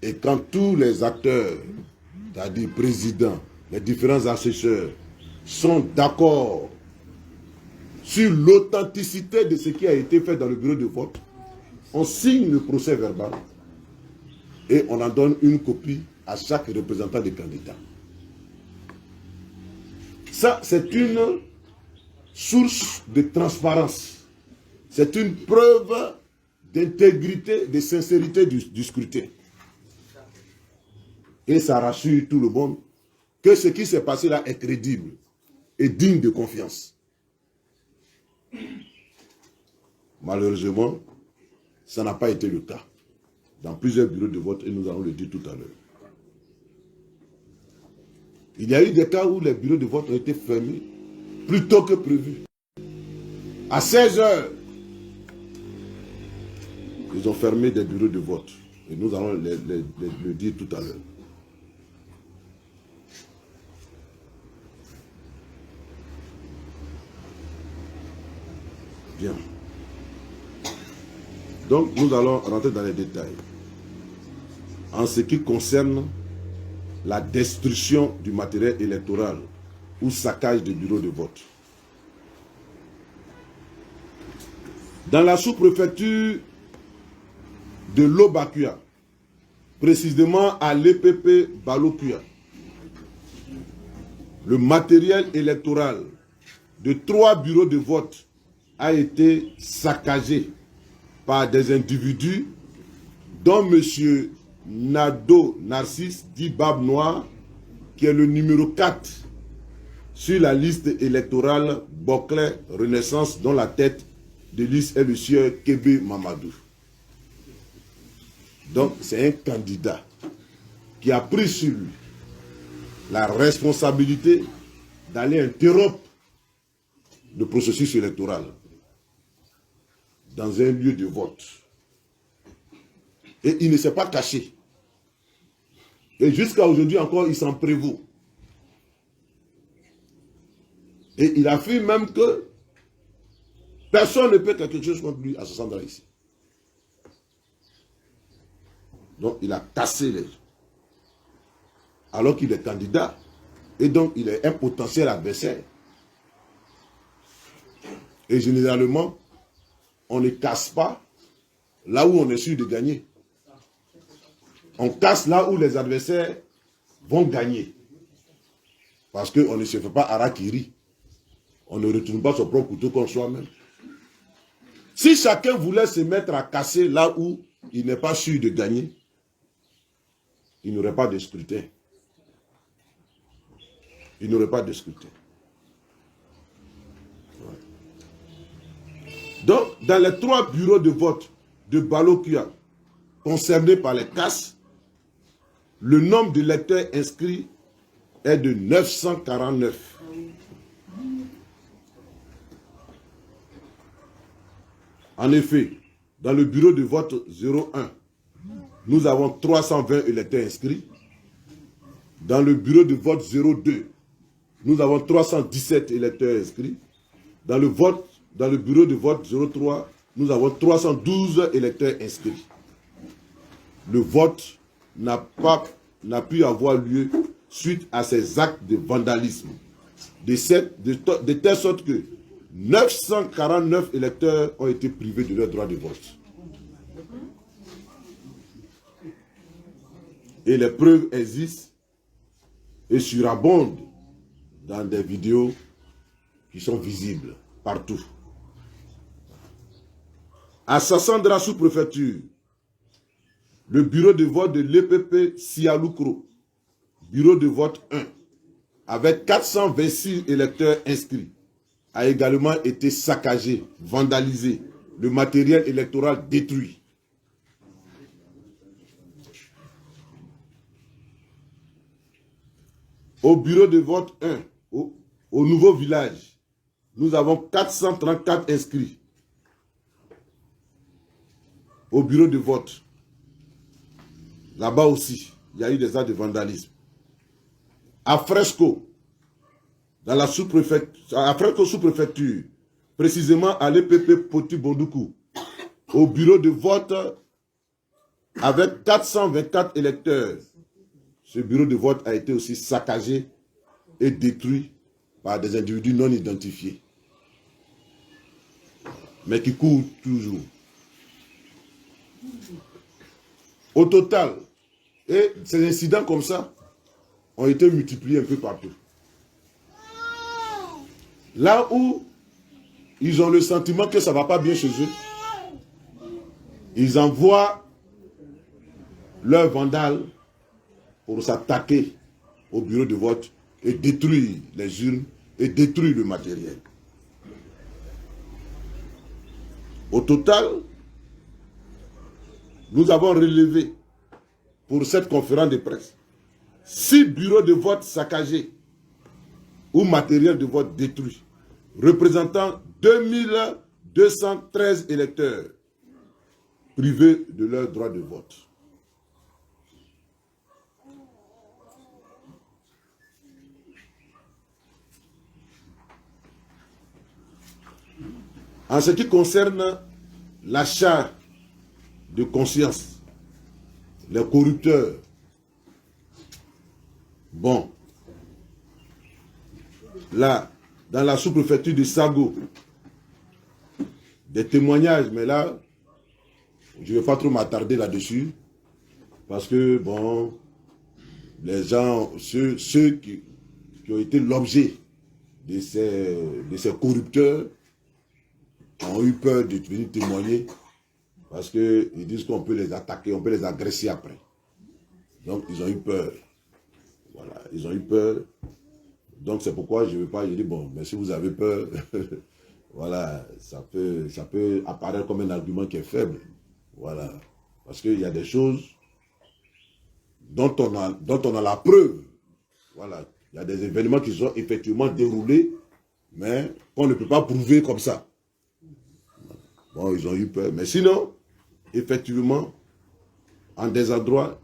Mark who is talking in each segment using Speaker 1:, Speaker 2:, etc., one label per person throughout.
Speaker 1: Et quand tous les acteurs, c'est-à-dire présidents, les différents assesseurs, sont d'accord sur l'authenticité de ce qui a été fait dans le bureau de vote, on signe le procès verbal et on en donne une copie à chaque représentant des candidats. Ça, c'est une source de transparence. C'est une preuve d'intégrité, de sincérité du scrutin. Et ça rassure tout le monde que ce qui s'est passé là est crédible et digne de confiance. Malheureusement, ça n'a pas été le cas dans plusieurs bureaux de vote et nous allons le dire tout à l'heure. Il y a eu des cas où les bureaux de vote ont été fermés plus tôt que prévu. À 16 h, ils ont fermé des bureaux de vote. Et nous allons le dire tout à l'heure. Bien. Donc, nous allons rentrer dans les détails. En ce qui concerne la destruction du matériel électoral ou saccage des bureaux de vote. Dans la sous-préfecture de Lobakua, précisément à l'EPP Balokuya, le matériel électoral de 3 bureaux de vote a été saccagé par des individus dont M. Nado Narcisse, dit Bab Noir, qui est le numéro 4 sur la liste électorale Boclet Renaissance, dont la tête de liste est le sieur Kébé Mamadou. Donc c'est un candidat qui a pris sur lui la responsabilité d'aller interrompre le processus électoral dans un lieu de vote. Et il ne s'est pas caché. Et jusqu'à aujourd'hui encore, il s'en prévaut. Et il affirme même que personne ne peut quelque chose contre lui à ce endroit ici. Donc il a cassé les gens. Alors qu'il est candidat. Et donc il est un potentiel adversaire. Et généralement, on ne casse pas là où on est sûr de gagner. On casse là où les adversaires vont gagner. Parce qu'on ne se fait pas harakiri. On ne retourne pas son propre couteau contre soi-même. Si chacun voulait se mettre à casser là où il n'est pas sûr de gagner, il n'y aurait pas de scrutin. Il n'y aurait pas de scrutin. Ouais. Donc, dans les 3 bureaux de vote de Balokuya concernés par les casses, le nombre d'électeurs inscrits est de 949. En effet, dans le bureau de vote 01, nous avons 320 électeurs inscrits. Dans le bureau de vote 02, nous avons 317 électeurs inscrits. Dans le bureau de vote 03, nous avons 312 électeurs inscrits. Le vote n'a pu avoir lieu suite à ces actes de vandalisme. De telle sorte que 949 électeurs ont été privés de leur droit de vote. Et les preuves existent et surabondent dans des vidéos qui sont visibles partout. À Sassandra sous-préfecture, le bureau de vote de l'EPP Sialoukro, bureau de vote 1, avec 426 électeurs inscrits, a également été saccagé, vandalisé, le matériel électoral détruit. Au bureau de vote 1, au nouveau village, nous avons 434 inscrits. Au bureau de vote, là-bas aussi, il y a eu des actes de vandalisme. À Fresco, dans la sous-préfecture, à Fresco sous-préfecture, précisément à l'EPP Poti Bondoukou, au bureau de vote avec 424 électeurs. Ce bureau de vote a été aussi saccagé et détruit par des individus non identifiés, mais qui courent toujours. Au total, et ces incidents comme ça ont été multipliés un peu partout. Là où ils ont le sentiment que ça ne va pas bien chez eux, ils envoient leurs vandales pour s'attaquer au bureau de vote et détruire les urnes et détruire le matériel. Au total, nous avons relevé pour cette conférence de presse 6 bureaux de vote saccagés ou matériel de vote détruit, représentant 2213 électeurs privés de leur droit de vote. En ce qui concerne l'achat de conscience, les corrupteurs, bon, là, dans la sous-préfecture de Sago, des témoignages, mais là, je ne vais pas trop m'attarder là-dessus, parce que, bon, les gens, ceux qui ont été l'objet de ces corrupteurs, ont eu peur de venir témoigner parce qu'ils disent qu'on peut les attaquer, on peut les agresser après. Donc, ils ont eu peur. Voilà, ils ont eu peur. Donc, c'est pourquoi je ne veux pas, je dis, bon, mais si vous avez peur, voilà, ça peut apparaître comme un argument qui est faible. Voilà, parce qu'il y a des choses dont on a la preuve. Voilà, il y a des événements qui sont effectivement déroulés, mais qu'on ne peut pas prouver comme ça. Bon, ils ont eu peur. Mais sinon, effectivement, en des endroits,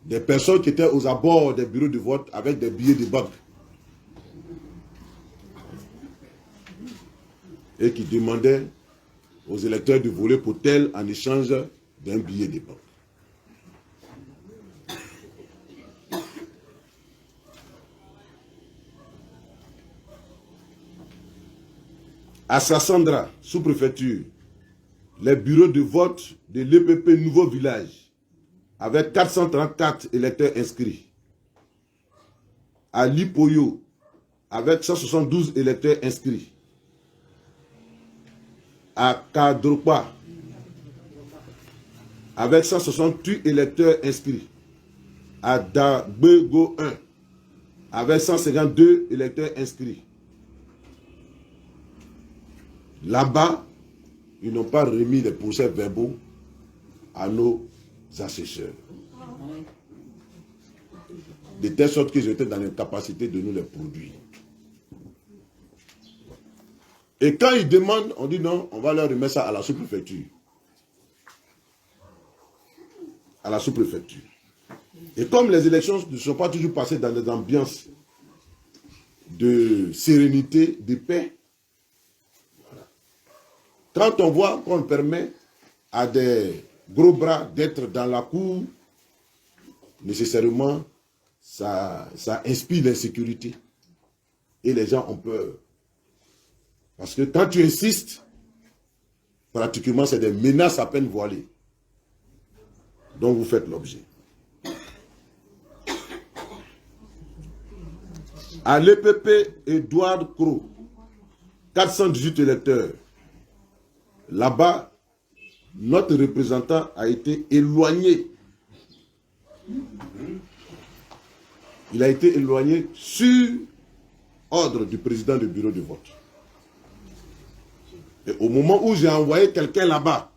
Speaker 1: des personnes qui étaient aux abords des bureaux de vote avec des billets de banque et qui demandaient aux électeurs de voler pour tel en échange d'un billet de banque. À Sassandra, sous-préfecture, les bureaux de vote de l'EPP Nouveau Village, avec 434 électeurs inscrits. À Lipoyo, avec 172 électeurs inscrits. À Kadropa, avec 168 électeurs inscrits. À Dagbego 1, avec 152 électeurs inscrits. Là-bas, ils n'ont pas remis les procès-verbaux à nos assesseurs. De telle sorte qu'ils étaient dans l'incapacité de nous les produire. Et quand ils demandent, on dit non, on va leur remettre ça à la sous-préfecture. À la sous-préfecture. Et comme les élections ne sont pas toujours passées dans des ambiances de sérénité, de paix, quand on voit qu'on permet à des gros bras d'être dans la cour, nécessairement, ça inspire l'insécurité. Et les gens ont peur. Parce que quand tu insistes, pratiquement, c'est des menaces à peine voilées dont vous faites l'objet. À l'EPP, Edouard Cros, 418 électeurs. Là-bas, notre représentant a été éloigné. Il a été éloigné sur ordre du président du bureau de vote. Et au moment où j'ai envoyé quelqu'un là-bas,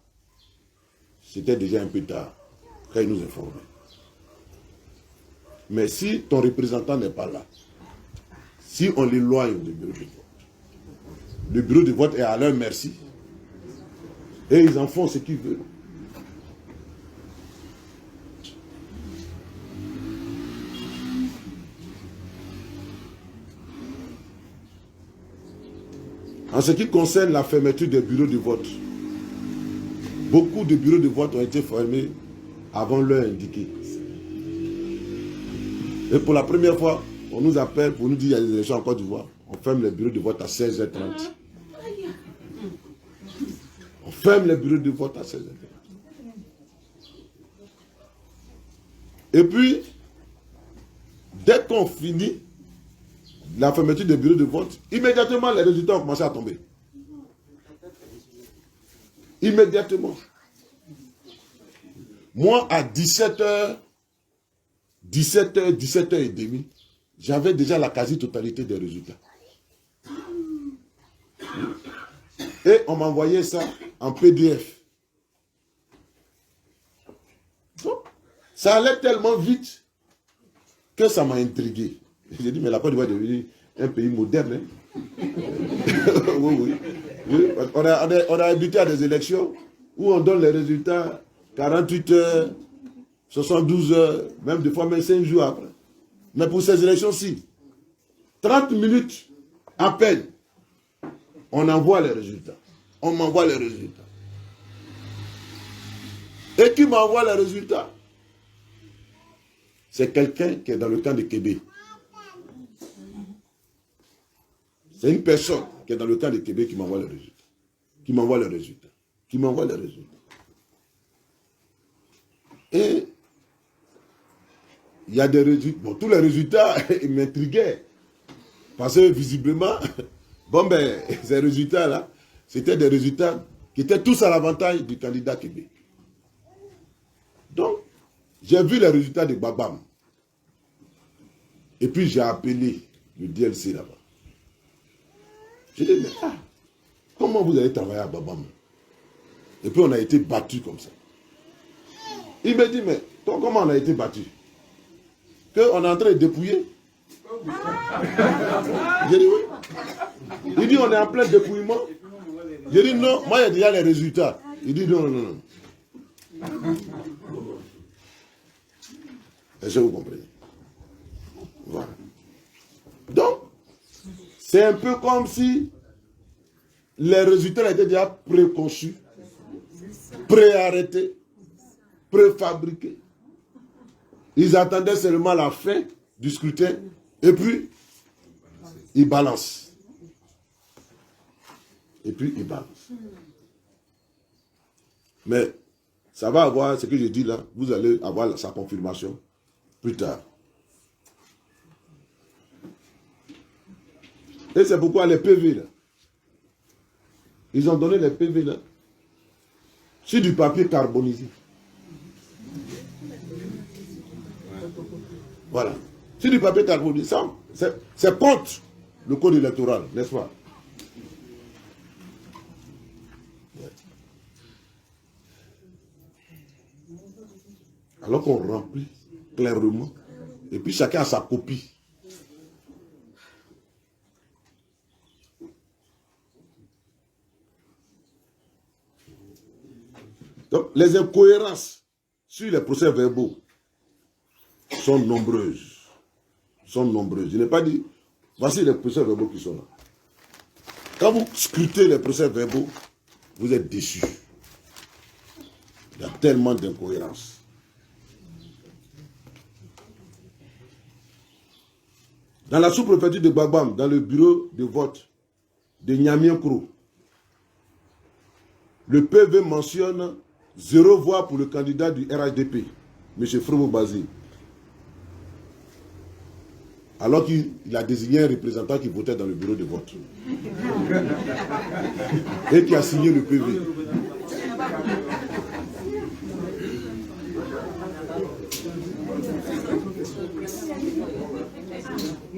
Speaker 1: c'était déjà un peu tard, quand il nous informait. Mais si ton représentant n'est pas là, si on l'éloigne du bureau de vote, le bureau de vote est à leur merci. Et ils en font ce qu'ils veulent. En ce qui concerne la fermeture des bureaux de vote, beaucoup de bureaux de vote ont été fermés avant l'heure indiquée. Et pour la première fois, on nous appelle pour nous dire qu'il y a des élections en Côte d'Ivoire. On ferme les bureaux de vote à 16h30. On ferme les bureaux de vote à 16h30. Et puis, dès qu'on finit la fermeture des bureaux de vote, immédiatement les résultats ont commencé à tomber. Immédiatement. Moi, à 17h, 17h30, j'avais déjà la quasi-totalité des résultats. Et on m'envoyait ça en PDF. Donc, ça allait tellement vite que ça m'a intrigué. J'ai dit, mais la Côte d'Ivoire est devenue un pays moderne. Hein? Oui. On a habité à des élections où on donne les résultats 48 heures, 72 heures, même des fois même 5 jours après. Mais pour ces élections-ci, 30 minutes à peine, on envoie les résultats. On m'envoie les résultats. Et qui m'envoie les résultats? C'est quelqu'un qui est dans le camp de Québec. C'est une personne qui est dans le camp de Québec qui m'envoie les résultats. Qui m'envoie les résultats. Qui m'envoie les résultats. Et il y a des résultats. Bon, tous les résultats, ils m'intriguaient. Parce que visiblement, bon ben, ces résultats-là, c'était des résultats qui étaient tous à l'avantage du candidat Québec. Donc, j'ai vu les résultats de Babam. Et puis j'ai appelé le DLC là-bas. J'ai dit, mais comment vous allez travailler à Babam? Et puis on a été battu comme ça. Il me dit, mais comment on a été battu? Qu'on est en train de dépouiller? J'ai dit oui. Il dit, on est en plein dépouillement. J'ai dit non, moi il y a déjà les résultats. Il dit non. Est-ce que vous comprenez? Voilà. Donc, c'est un peu comme si les résultats étaient déjà préconçus, préarrêtés, préfabriqués. Ils attendaient seulement la fin du scrutin et puis ils balancent. Et puis ils balancent. Mais ça va avoir, ce que je dis là, vous allez avoir sa confirmation plus tard. Et c'est pourquoi les PV là, ils ont donné les PV là, sur du papier carbonisé. Voilà. Sur du papier carbonisé, c'est contre le code électoral, n'est-ce pas? Alors qu'on remplit clairement, et puis chacun a sa copie. Donc, les incohérences sur les procès verbaux sont nombreuses. Je n'ai pas dit, voici les procès verbaux qui sont là. Quand vous scrutez les procès verbaux, vous êtes déçus. Il y a tellement d'incohérences. Dans la sous-préfecture de Babam, dans le bureau de vote de Niamien-Kro, le PV mentionne 0 voix pour le candidat du RHDP, M. Fromo Bazin. Alors qu'il a désigné un représentant qui votait dans le bureau de vote. Et qui a signé le PV.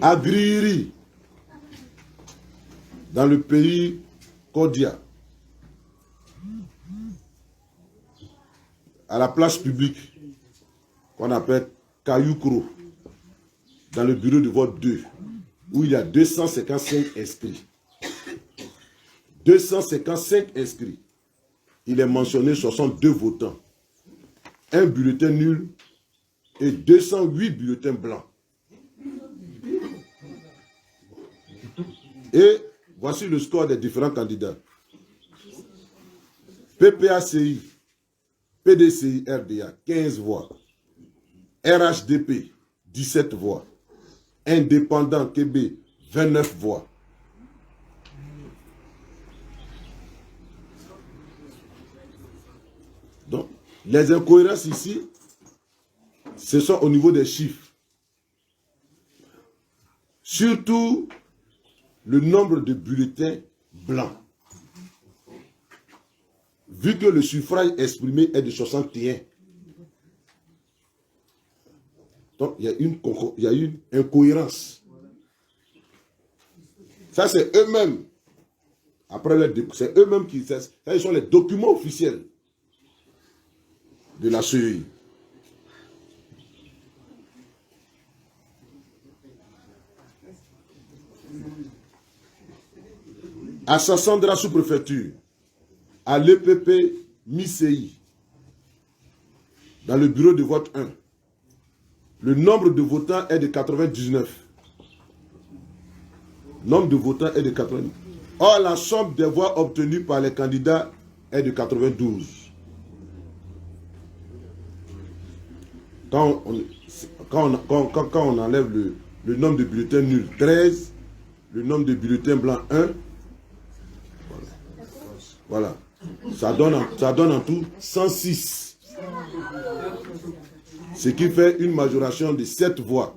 Speaker 1: À Griri, dans le pays Kodia, à la place publique qu'on appelle Kayoukro, dans le bureau de vote 2, où il y a 255 inscrits. 255 inscrits. Il est mentionné 62 votants, un bulletin nul et 208 bulletins blancs. Et voici le score des différents candidats. PPACI, PDCI RDA, 15 voix. RHDP, 17 voix. Indépendant KB, 29 voix. Donc, les incohérences ici, ce sont au niveau des chiffres. Surtout le nombre de bulletins blancs. Vu que le suffrage exprimé est de 61. Donc, il y a une incohérence. Ça, c'est eux-mêmes. Après, c'est eux-mêmes qui... Ça, ils sont les documents officiels de la CEI. À Sassandra sous-préfecture, à l'EPP MICI, dans le bureau de vote 1, le nombre de votants est de 99. Le nombre de votants est de 99. Or, la somme des voix obtenues par les candidats est de 92. Quand on enlève le nombre de bulletins nuls, 13, le nombre de bulletins blancs, 1, voilà. Ça donne en tout 106. Ce qui fait une majoration de 7 voix.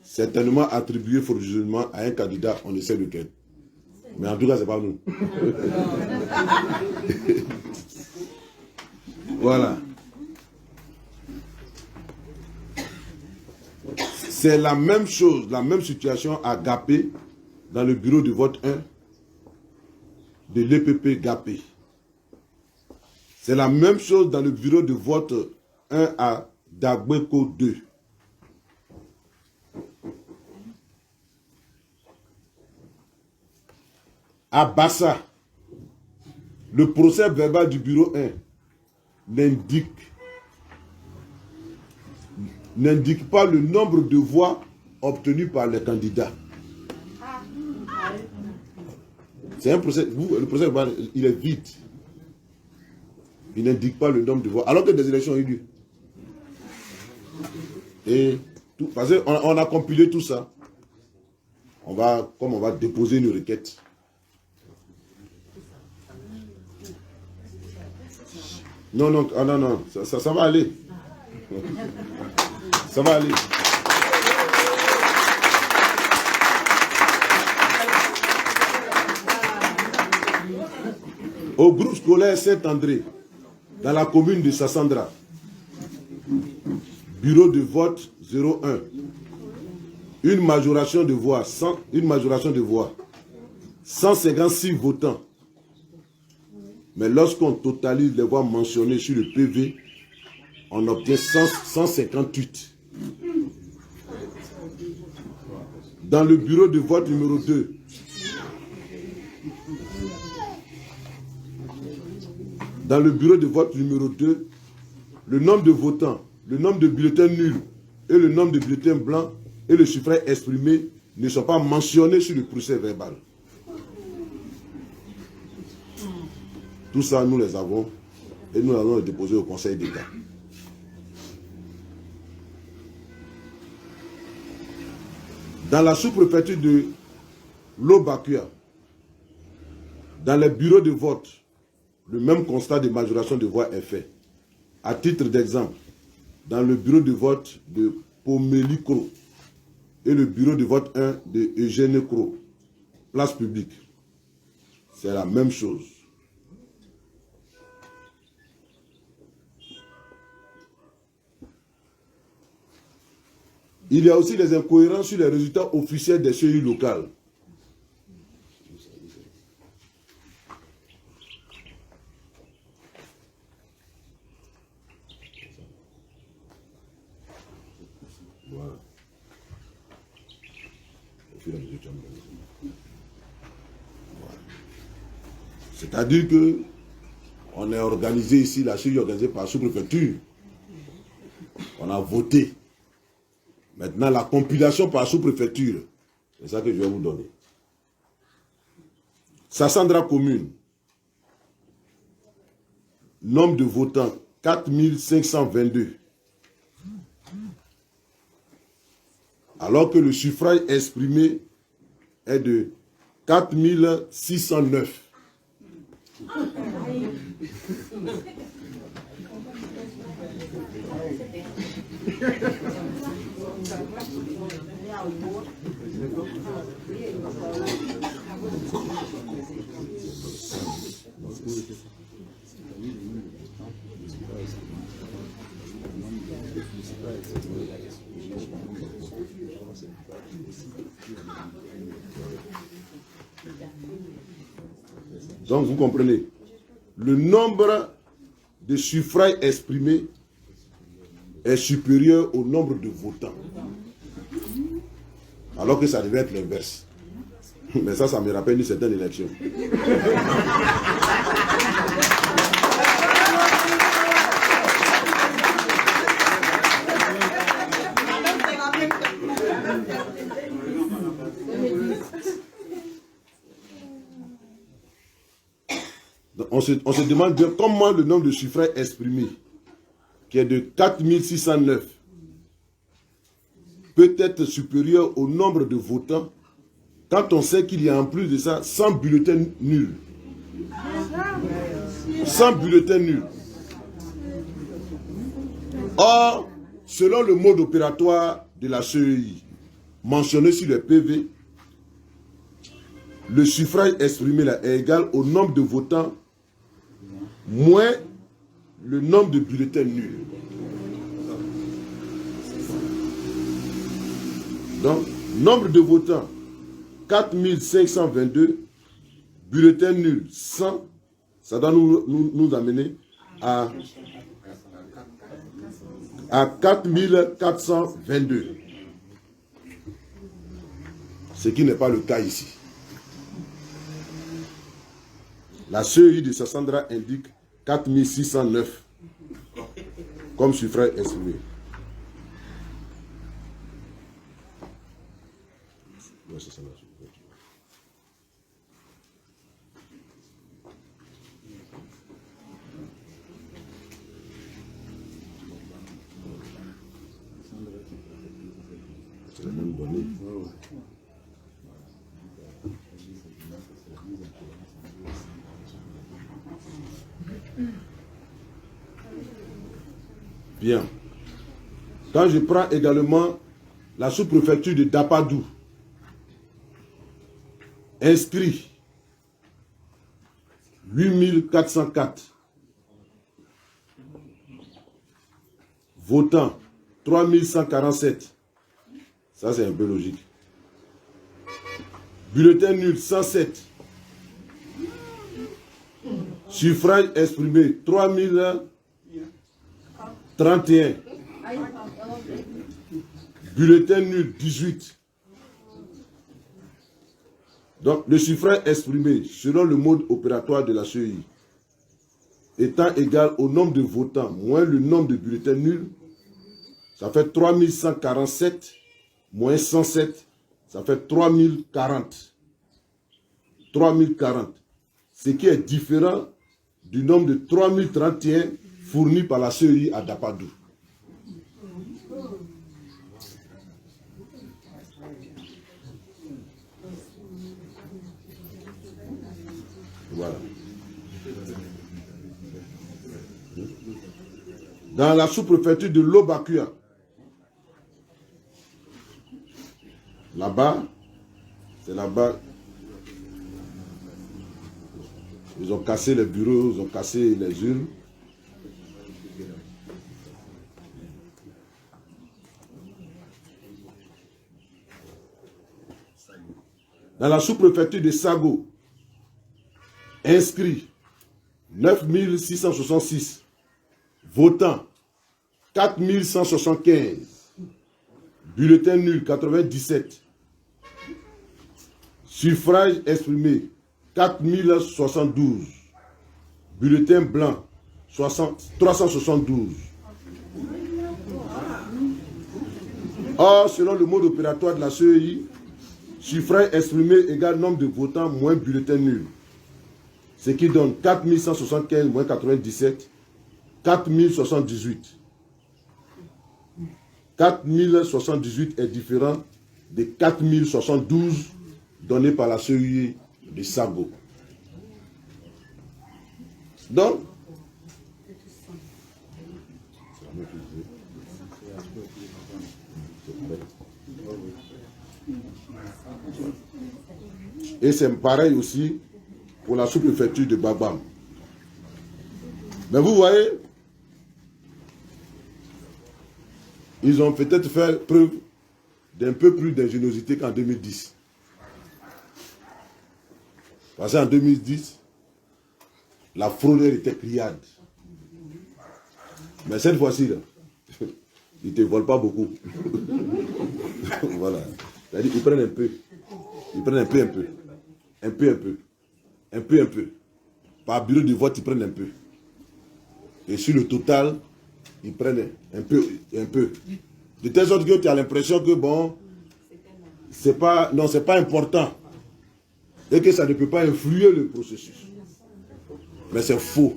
Speaker 1: Certainement attribuée frauduleusement à un candidat, on ne sait lequel. Mais en tout cas, ce n'est pas nous. Voilà. C'est la même chose, la même situation à Gapé, dans le bureau de vote 1 de l'EPP Gapé. C'est la même chose dans le bureau de vote 1 à Dagbeko 2. À Bassa, le procès verbal du bureau 1 n'indique pas le nombre de voix obtenues par les candidats. C'est un procès, le procès verbal, il est vide. Il n'indique pas le nombre de voix, alors que des élections ont eu lieu. Et tout, parce qu'on a compilé tout ça. Comme on va déposer une requête. Non, ça va aller. Ça va aller. Au groupe scolaire Saint-André, dans la commune de Sassandra, bureau de vote 01, une majoration de voix, 156 votants. Mais lorsqu'on totalise les voix mentionnées sur le PV, on obtient 158. Dans le bureau de vote numéro 2, le nombre de votants, le nombre de bulletins nuls et le nombre de bulletins blancs et le suffrage exprimé ne sont pas mentionnés sur le procès verbal. Tout ça, nous les avons et nous allons les déposer au Conseil d'État. Dans la sous-préfecture de Lobakua, dans les bureaux de vote, le même constat de majoration de voix est fait. À titre d'exemple, dans le bureau de vote de Pomeli Kro et le bureau de vote 1 de Eugène Kro, place publique, c'est la même chose. Il y a aussi des incohérences sur les résultats officiels des CEI locales. Voilà. C'est-à-dire que on est organisé ici, la CEI est organisée par sous-préfecture. On a voté. Maintenant, la compilation par sous-préfecture, c'est ça que je vais vous donner. Sassandra commune, nombre de votants 4522. Alors que le suffrage exprimé est de 4609. Donc vous comprenez, le nombre de suffrages exprimés est supérieur au nombre de votants. Alors que ça devait être l'inverse. Mais ça me rappelle une certaine élection. On se demande bien comment le nombre de suffrages exprimés, qui est de 4609, peut être supérieur au nombre de votants quand on sait qu'il y a en plus de ça 100 bulletins nuls. 100 bulletins nuls. Or, selon le mode opératoire de la CEI, mentionné sur le PV, le suffrage exprimé là est égal au nombre de votants moins le nombre de bulletins nuls. Donc, nombre de votants 4522, bulletins nuls 100, ça doit nous amener à 4422. Ce qui n'est pas le cas ici. La CEI de Sassandra indique 4609 comme suffrage exprimé. C'est la même donnée. Bien. Quand je prends également la sous-préfecture de Dapadou, inscrit 8404, votant 3147, ça c'est un peu logique. Bulletin nul 107, suffrage exprimé 3031, bulletin nul 18. Donc, le suffrage exprimé selon le mode opératoire de la CEI étant égal au nombre de votants moins le nombre de bulletins nuls, ça fait 3147 moins 107, ça fait 3040. 3040. Ce qui est différent du nombre de 3031 fourni par la CEI à Dapadou. Voilà. Dans la sous-préfecture de Lobakua, là-bas, c'est là-bas, ils ont cassé les bureaux, ils ont cassé les urnes. Dans la sous-préfecture de Sago, inscrits 9666, votants 4175, bulletin nul 97, suffrage exprimé 4072, bulletin blanc 372. Or, selon le mode opératoire de la CEI, suffrage exprimé égale nombre de votants moins bulletin nul. Ce qui donne 4175 moins 97, 4078. 4078 est différent de 4072 donné par la CEI de Sago. Donc, et c'est pareil aussi pour la sous-préfecture de Babam. Mais vous voyez, ils ont peut-être fait preuve d'un peu plus d'ingéniosité qu'en 2010. Parce qu'en 2010, la fraudeur était criade. Mais cette fois-ci, ils ne te volent pas beaucoup. Voilà. C'est-à-dire qu'ils prennent un peu. Ils prennent un peu. Un peu. Par bureau de vote, ils prennent un peu. Et sur le total, ils prennent un peu. De telle sorte que tu as l'impression que bon, c'est pas important. Et que ça ne peut pas influer le processus. Mais c'est faux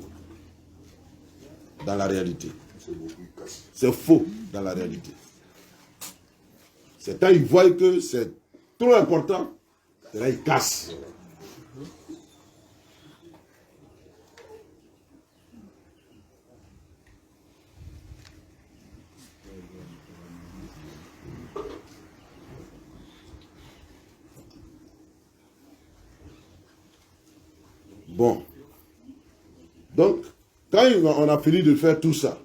Speaker 1: dans la réalité. C'est faux dans la réalité. C'est quand ils voient que c'est trop important, c'est là ils cassent. Bon. Donc, quand on a fini de faire tout ça,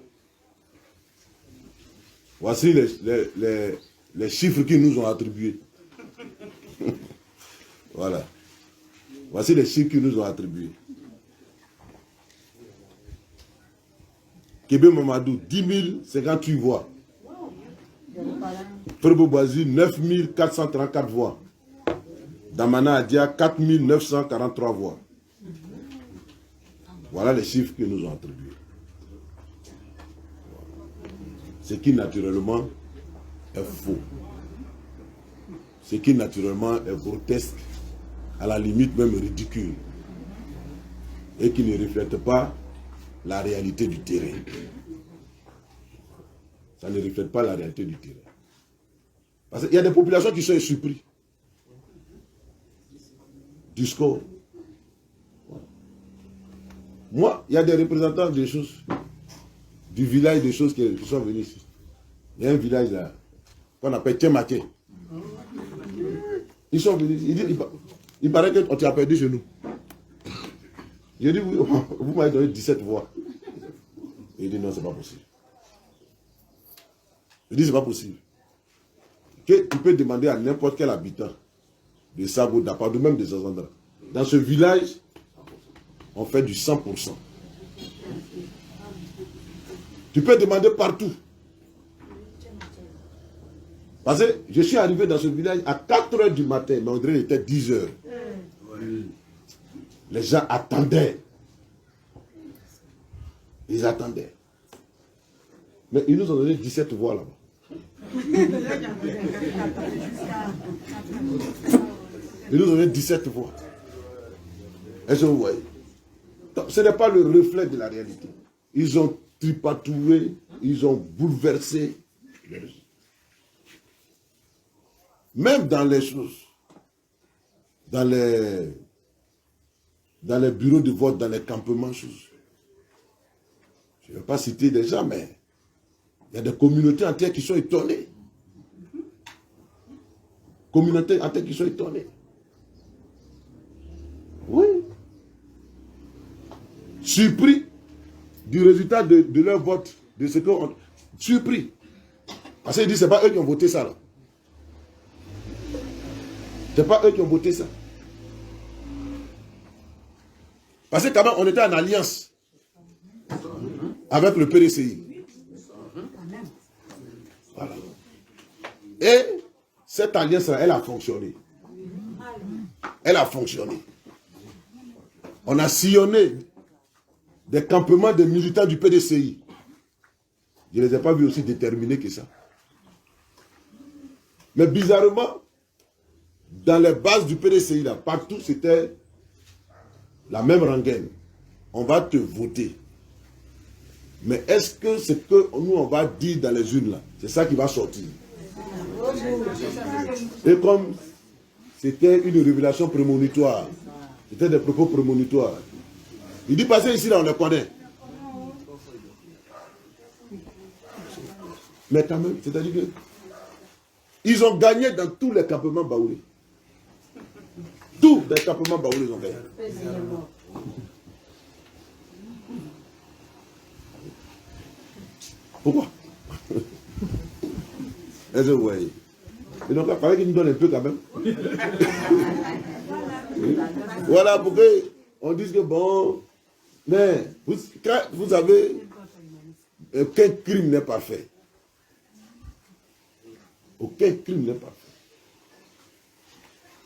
Speaker 1: voici les chiffres qu'ils nous ont attribués. Voilà. Voici les chiffres qu'ils nous ont attribués. Kébé Mamadou, 10 058 voix. Frebo Boisi, 9 434 voix. Damana Adia, 4 943 voix. Voilà les chiffres qu'ils nous ont attribués. Ce qui naturellement est faux. Ce qui naturellement est grotesque, à la limite même ridicule. Et qui ne reflète pas la réalité du terrain. Ça ne reflète pas la réalité du terrain. Parce qu'il y a des populations qui sont surprises du score. Moi, il y a des représentants des choses, du village des choses qui sont venus ici. Il y a un village là, qu'on appelle Tchemaké. Ils sont venus, il paraît qu'on t'a perdu chez nous. J'ai dit, oui, vous m'avez donné 17 voix. Il dit, non, c'est pas possible. Je dis, c'est pas possible. Que tu peux demander à n'importe quel habitant de Sago, d'Apado, même des Zazandra. Dans ce village, on fait du 100%. Tu peux demander partout. Parce que je suis arrivé dans ce village à 4 h du matin, mais on dirait qu'il était 10 h. Les gens attendaient. Ils attendaient. Mais ils nous ont donné 17 voix là-bas. Ils nous ont donné 17 voix. Est-ce que vous voyez? Ce n'est pas le reflet de la réalité. Ils ont tripatoué, ils ont bouleversé. Même dans les choses, dans les bureaux de vote, dans les campements, choses. Je ne vais pas citer des gens, mais il y a des communautés entières qui sont étonnées. Communautés entières qui sont étonnées. Oui. Surpris du résultat de leur vote, de ce qu'on... Surpris. Parce qu'ils disent, ce n'est pas eux qui ont voté ça. Ce n'est pas eux qui ont voté ça. Parce que quand même, on était en alliance avec le PDCI. Voilà. Et cette alliance-là, elle a fonctionné. Elle a fonctionné. On a sillonné des campements de militants du PDCI. Je ne les ai pas vus aussi déterminés que ça. Mais bizarrement, dans les bases du PDCI, là, partout, c'était la même rengaine. On va te voter. Mais est-ce que ce que nous on va dire dans les urnes là, c'est ça qui va sortir? Et comme c'était une révélation prémonitoire, c'était des propos prémonitoires. Il dit passer ici là, on les connaît. Mais quand même, c'est-à-dire que ils ont gagné dans tous les campements baoulés. Tous les campements baoulés ils ont gagné. Pourquoi? Est-ce que vous voyez? Et donc, il fallait qu'il nous donne un peu quand même. Voilà pourquoi on dit que bon, mais vous savez, aucun crime n'est parfait. Aucun crime n'est parfait.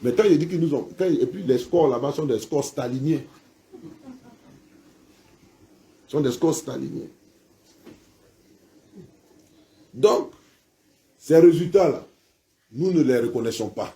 Speaker 1: Mais quand il dit qu'ils nous ont... et puis les scores là-bas sont des scores staliniens. Ce sont des scores staliniens. Donc, ces résultats-là, nous ne les reconnaissons pas.